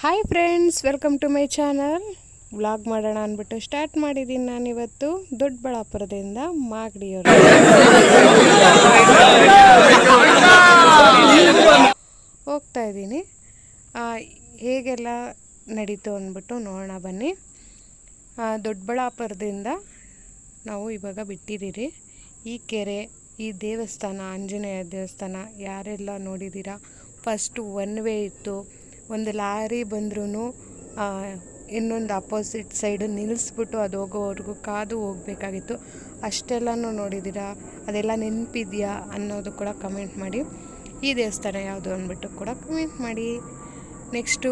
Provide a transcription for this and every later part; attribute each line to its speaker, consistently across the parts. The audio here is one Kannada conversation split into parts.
Speaker 1: Hi friends, welcome to my channel. Vlog ಮಾಡೋಣ ಅಂದ್ಬಿಟ್ಟು ಸ್ಟಾರ್ಟ್ ಮಾಡಿದ್ದೀನಿ. ನಾನಿವತ್ತು ದೊಡ್ಡಬಳ್ಳಾಪುರದಿಂದ ಮಾಗಡಿಯವರು ಹೋಗ್ತಾ ಇದ್ದೀನಿ. ಹೇಗೆಲ್ಲ ನಡೀತು ಅಂದ್ಬಿಟ್ಟು ನೋಡೋಣ ಬನ್ನಿ. ದೊಡ್ಡಬಳ್ಳಾಪುರದಿಂದ ನಾವು ಇವಾಗ ಬಿಟ್ಟಿದ್ದೀರಿ. ಈ ಕೆರೆ, ಈ ದೇವಸ್ಥಾನ, ಆಂಜನೇಯ ದೇವಸ್ಥಾನ ಯಾರೆಲ್ಲ ನೋಡಿದ್ದೀರಾ, ಫಸ್ಟು ಒನ್ ವೇ ಇತ್ತು. ಒಂದು ಲಾರಿ ಬಂದ್ರೂ ಇನ್ನೊಂದು ಅಪೋಸಿಟ್ ಸೈಡು ನಿಲ್ಲಿಸ್ಬಿಟ್ಟು ಅದು ಹೋಗೋವರೆಗೂ ಕಾದು ಹೋಗಬೇಕಾಗಿತ್ತು. ಅಷ್ಟೆಲ್ಲನೂ ನೋಡಿದ್ದೀರಾ, ಅದೆಲ್ಲ ನೆನಪಿದೆಯಾ ಅನ್ನೋದು ಕೂಡ ಕಮೆಂಟ್ ಮಾಡಿ. ಈ ದೇವಸ್ಥಾನ ಯಾವುದು ಅಂದ್ಬಿಟ್ಟು ಕೂಡ ಕಮೆಂಟ್ ಮಾಡಿ. ನೆಕ್ಸ್ಟು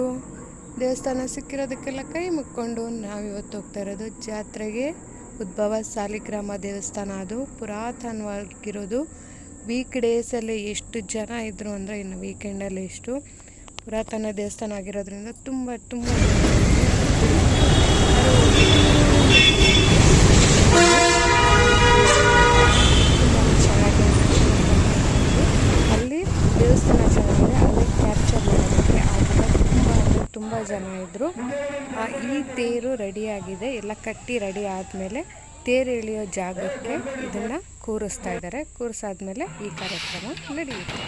Speaker 1: ದೇವಸ್ಥಾನ ಸಿಕ್ಕಿರೋದಕ್ಕೆಲ್ಲ ಕೈ ಮುಕ್ಕೊಂಡು ನಾವಿವತ್ತು ಹೋಗ್ತಾ ಇರೋದು ಜಾತ್ರೆಗೆ. ಉದ್ಭವ ಸಾಲಿಗ್ರಾಮ ದೇವಸ್ಥಾನ, ಅದು ಪುರಾತನವಾಗಿರೋದು. ವೀಕ್ ಡೇಸಲ್ಲಿ ಎಷ್ಟು ಜನ ಇದ್ದರು ಅಂದರೆ ಇನ್ನು ವೀಕೆಂಡಲ್ಲಿ ಎಷ್ಟು ಪುರಾತನ ದೇವಸ್ಥಾನ ಆಗಿರೋದ್ರಿಂದ ತುಂಬ ಚೆನ್ನಾಗಿ ಅಲ್ಲಿ ದೇವಸ್ಥಾನ ಚೆನ್ನಾಗಿದೆ. ಅಲ್ಲಿ ಕ್ಯಾಪ್ಚರ್ ಮಾಡೋದಕ್ಕೆ ಆಗಿಲ್ಲ. ತುಂಬ ಜನ ಇದ್ದರು. ಈ ತೇರು ರೆಡಿಯಾಗಿದೆ, ಎಲ್ಲ ಕಟ್ಟಿ ರೆಡಿ ಆದಮೇಲೆ ತೇರು ಎಳೆಯೋ ಜಾಗಕ್ಕೆ ಇದನ್ನು ಕೂರಿಸ್ತಾ ಇದ್ದಾರೆ. ಕೂರಿಸಾದ್ಮೇಲೆ ಈ ಕಾರ್ಯಕ್ರಮ ನಡೆಯುತ್ತೆ.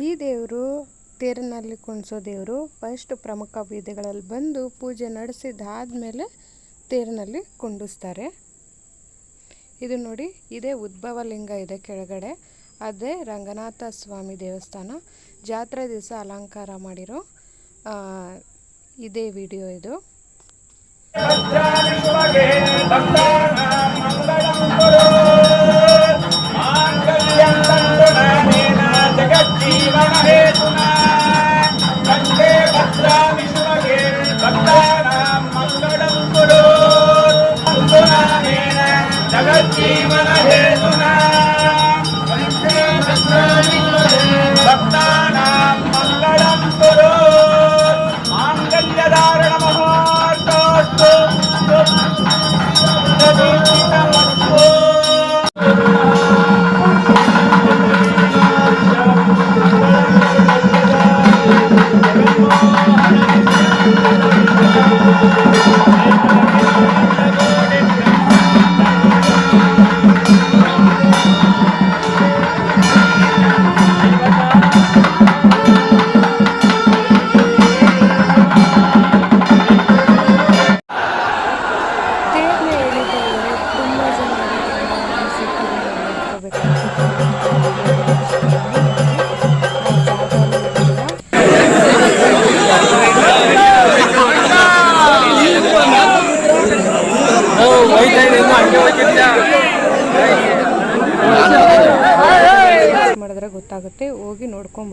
Speaker 1: ಈ ದೇವರು ತೇರಿನಲ್ಲಿ ಕುಣಿಸೋ ದೇವರು. ಫಸ್ಟ್ ಪ್ರಮುಖ ಬೀದಿಗಳಲ್ಲಿ ಬಂದು ಪೂಜೆ ನಡೆಸಿದ್ದಾದಮೇಲೆ ತೇರಿನಲ್ಲಿ ಕುಂಡಿಸ್ತಾರೆ. ಇದು ನೋಡಿ, ಇದೇ ಉದ್ಭವ ಲಿಂಗ ಇದೆ ಕೆಳಗಡೆ, ಅದೇ ರಂಗನಾಥ ಸ್ವಾಮಿ ದೇವಸ್ಥಾನ. ಜಾತ್ರೆ ದಿವಸ ಅಲಂಕಾರ ಮಾಡಿರೋ ಇದೇ ವಿಡಿಯೋ ಇದು. ಮಾಡಿದ್ರೆ ಗೊತ್ತಾಗುತ್ತೆ, ಹೋಗಿ ನೋಡ್ಕೊಂಡು